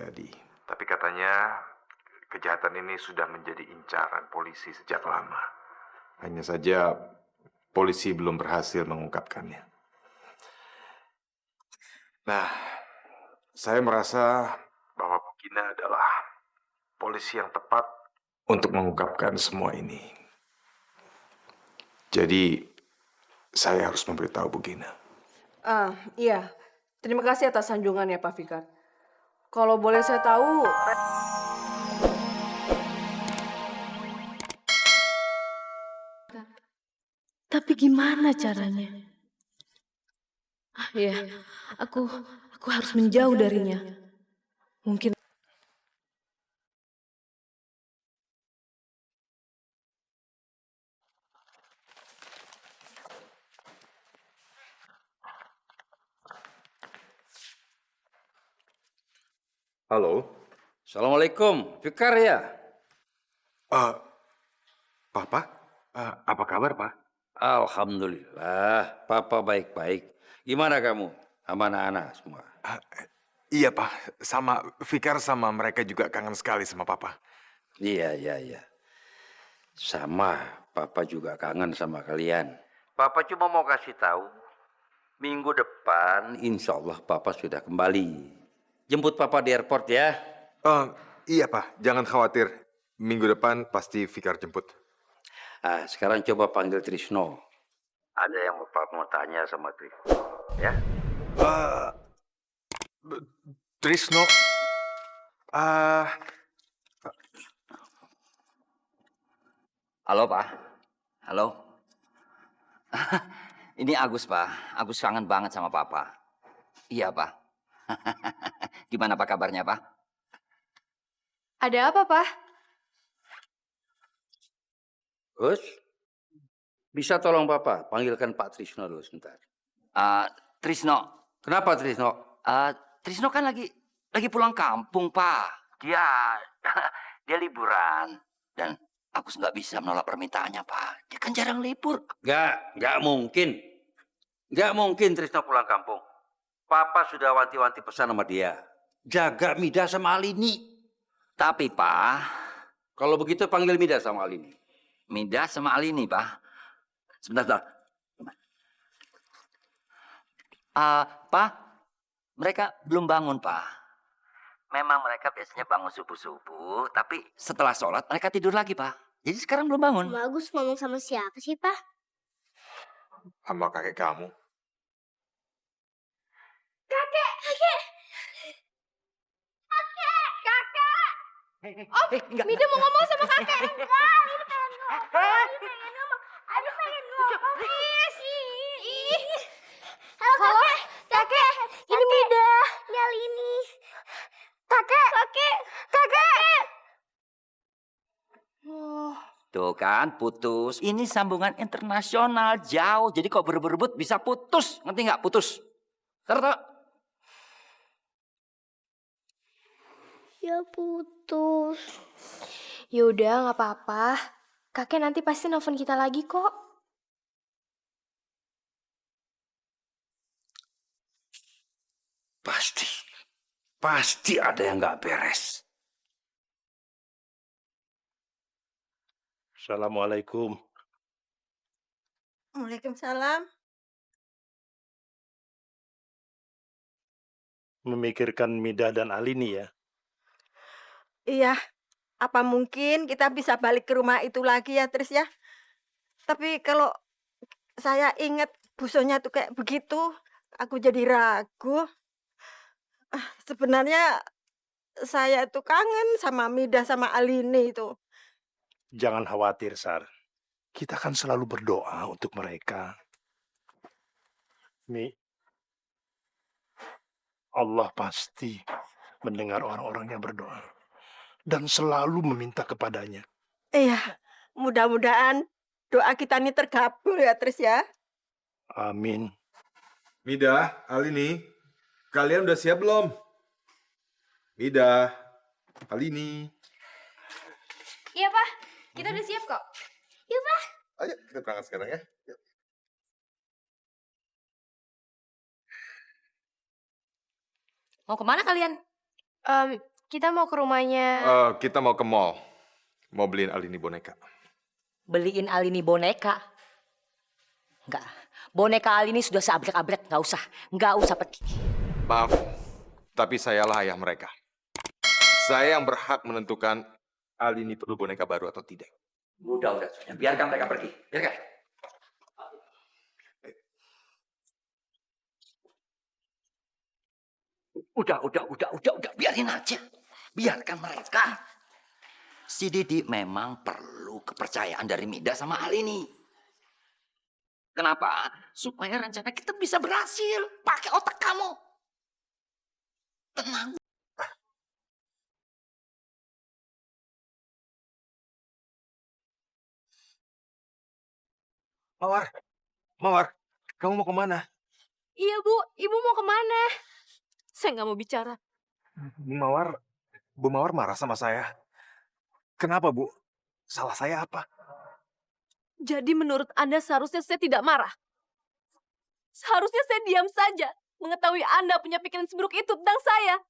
tadi. Tapi katanya kejahatan ini sudah menjadi incaran polisi sejak lama. Hanya saja polisi belum berhasil mengungkapkannya. Nah, saya merasa bahwa Bu Gina adalah polisi yang tepat untuk mengungkapkan semua ini. Jadi, saya harus memberitahu Bu Gina. Iya. Terima kasih atas sanjungannya, Pak Fikar. Kalau boleh saya tahu, Tapi gimana caranya? Ya, aku harus menjauh darinya. Mungkin Halo? Assalamualaikum, Fikar ya? Papa? Apa kabar, Pak? Alhamdulillah, Papa baik-baik. Gimana kamu sama anak-anak semua? Iya, Pak. Sama Fikar sama mereka juga kangen sekali sama Papa. Iya. Sama, Papa juga kangen sama kalian. Papa cuma mau kasih tahu, minggu depan insya Allah Papa sudah kembali. Jemput Papa di airport ya. Iya, Pak. Jangan khawatir. Minggu depan pasti Fikar jemput. Sekarang coba panggil Trisno. Ada yang Papa mau tanya sama Trisno, ya? Trisno. Halo, Pak. Halo. Ini Agus, Pak. Agus kangen banget sama Papa. Iya, Pak. Gimana Pak kabarnya, Pak? ada apa, Pak? Gus, bisa tolong Papa panggilkan Pak Trisno dulu sebentar. Trisno. Kenapa Trisno? Trisno kan lagi pulang kampung, Pak. Dia liburan. Dan Agus nggak bisa menolak permintaannya, Pak. Dia kan jarang libur. Nggak mungkin. Nggak mungkin Trisno pulang kampung. Papa sudah wanti-wanti pesan sama dia. Jaga Mida sama Alini. Tapi, Pak, Kalau begitu panggil Mida sama Alini. Mida sama Alini, Pak. Sebentar. Pak, mereka belum bangun, Pak. Memang mereka biasanya bangun subuh-subuh, tapi setelah sholat mereka tidur lagi, Pak. Jadi sekarang belum bangun. Bagus ngomong sama siapa sih, Pak? Sama kakek kamu. Kakek! Mida mau ngomong sama kakek. Aduh, pengen ngomong. Halo, kakek. Ini Mida. Nyal ini. Kakek. Tuh kan, putus. Ini sambungan internasional, jauh. Jadi kalau berebut-rebut bisa putus. Ngerti nggak? Putus. Tahu? Ya putus. Yaudah, nggak apa-apa. Kakek nanti pasti nelfon kita lagi kok. Pasti ada yang nggak beres. Assalamualaikum. Waalaikumsalam. Memikirkan Mida dan Alini ya. Iya, apa mungkin kita bisa balik ke rumah itu lagi ya, Tris ya? Tapi kalau saya ingat busonya tuh kayak begitu, aku jadi ragu. Sebenarnya saya tuh kangen sama Mida sama Alini itu. Jangan khawatir, Sar. Kita kan selalu berdoa untuk mereka. Mi, Allah pasti mendengar orang-orang yang berdoa. Dan selalu meminta kepadanya. Iya, mudah-mudahan doa kita ini terkabul ya, Tris ya. Amin. Mida, Alini, kalian udah siap belum? Mida, Alini. Iya, Pak. Kita udah siap kok. Ayo kita berangkat sekarang ya. Yuk. Mau kemana kalian? kita mau ke rumahnya. Kita mau ke mall. Mau beliin Alini boneka. Beliin Alini boneka? Enggak. Boneka Alini sudah seabrek-abrek, nggak usah pergi. Maaf, tapi sayalah ayah mereka. Saya yang berhak menentukan Alini perlu boneka baru atau tidak. Udah, biarkan mereka pergi. Biarkan. Udah, biarin aja. Biarkan mereka. Si Didi memang perlu kepercayaan dari Mida sama Alini. Kenapa? Supaya rencana kita bisa berhasil. Pakai otak kamu. Tenang. Mawar, kamu mau kemana? Iya, Bu. Ibu mau kemana? Saya nggak mau bicara. Bu Mawar marah sama saya. Kenapa, Bu? Salah saya apa? Jadi menurut Anda seharusnya saya tidak marah? Seharusnya saya diam saja mengetahui Anda punya pikiran seburuk itu tentang saya.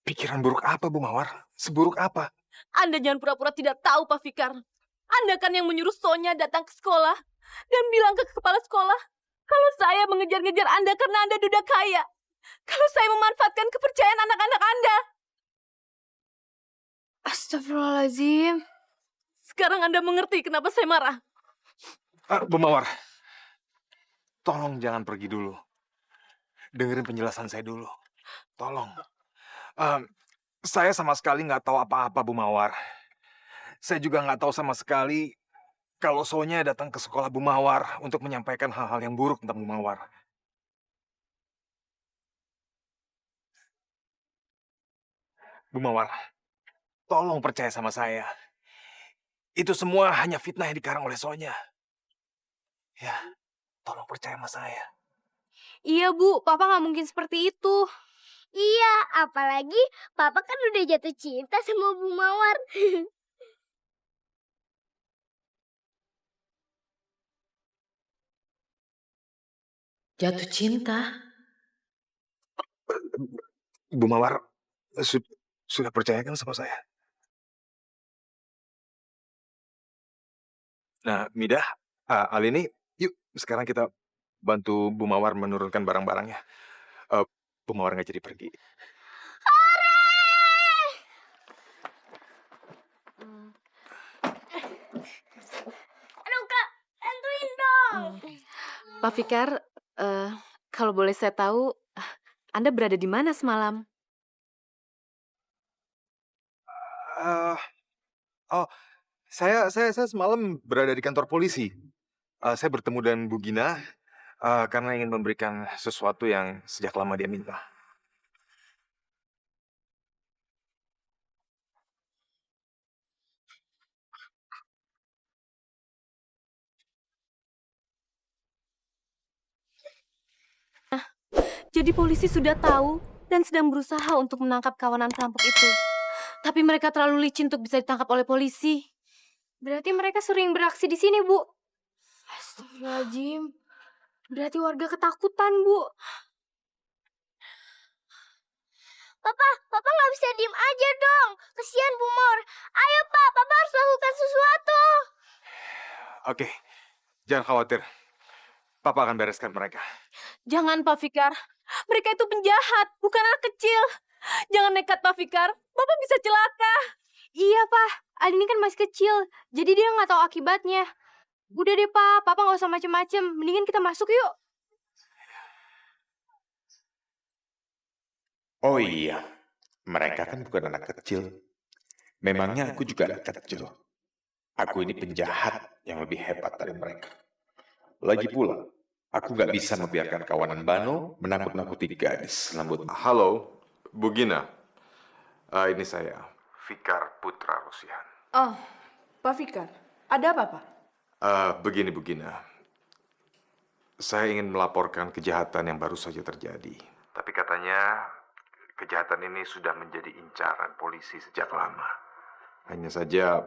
Pikiran buruk apa, Bu Mawar? Seburuk apa? Anda jangan pura-pura tidak tahu, Pak Fikar. Anda kan yang menyuruh Sonya datang ke sekolah dan bilang ke kepala sekolah kalau saya mengejar-ngejar Anda karena Anda duda kaya. Kalau saya memanfaatkan kepercayaan anak-anak Anda. Astagfirullahaladzim. Sekarang Anda mengerti kenapa saya marah. Bu Mawar, tolong jangan pergi dulu. Dengerin penjelasan saya dulu. Tolong. Saya sama sekali nggak tahu apa-apa, Bu Mawar. Saya juga nggak tahu sama sekali kalau Sonya datang ke sekolah Bu Mawar untuk menyampaikan hal-hal yang buruk tentang Bu Mawar. Bu Mawar, tolong percaya sama saya. Itu semua hanya fitnah yang dikarang oleh Sonya. Ya, tolong percaya sama saya. Iya, Bu. Papa nggak mungkin seperti itu. Iya, apalagi Papa kan udah jatuh cinta sama Bu Mawar. Jatuh cinta? Bu Mawar sudah percaya kan sama saya? Nah, Midah, Alini, yuk sekarang kita bantu Bu Mawar menurunkan barang-barangnya. Bu Mawar nggak jadi pergi. Aduh Kak, bantuin dong. Pak Fikar, kalau boleh saya tahu, Anda berada di mana semalam? Eh, oh, saya semalam berada di kantor polisi. Saya bertemu dengan Bu Gina karena ingin memberikan sesuatu yang sejak lama dia minta. Jadi polisi sudah tahu dan sedang berusaha untuk menangkap kawanan perampok itu. Tapi mereka terlalu licin untuk bisa ditangkap oleh polisi. Berarti mereka sering beraksi di sini, Bu. Astagfirullahaladzim. Berarti warga ketakutan, Bu. Papa nggak bisa diem aja dong. Kesian Bu Mawar. Ayo Pak, Papa harus lakukan sesuatu. Oke, jangan khawatir. Papa akan bereskan mereka. Jangan, Pak Fikar. Mereka itu penjahat, bukan anak kecil. Jangan nekat, Pak Fikar. Bapak bisa celaka. Iya, Pak. Alini kan masih kecil, jadi dia nggak tahu akibatnya. Udah deh, Pak. Papa nggak usah macem-macem. Mendingan kita masuk yuk. Oh iya, mereka kan bukan anak kecil. Memangnya aku juga anak kecil. Aku ini penjahat yang lebih hebat dari mereka. Lagi pula, aku nggak bisa membiarkan kawanan Bano menakut-nakuti gadis lembut. Halo, Bu Gina. Ini saya, Fikar Putra Rusihan. Oh, Pak Fikar. Ada apa, Pak? Begini Bu Gina. Saya ingin melaporkan kejahatan yang baru saja terjadi. Tapi katanya kejahatan ini sudah menjadi incaran polisi sejak lama. Hanya saja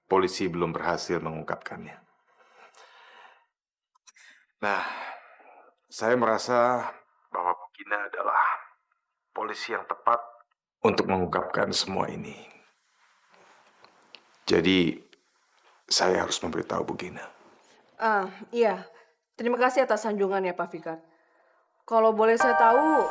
polisi belum berhasil mengungkapkannya. Nah, saya merasa bahwa Bu Gina adalah polisi yang tepat untuk mengungkapkan semua ini. Jadi, saya harus memberitahu Bu Gina. Iya. Terima kasih atas sanjungannya, Pak Fikar. Kalau boleh saya tahu,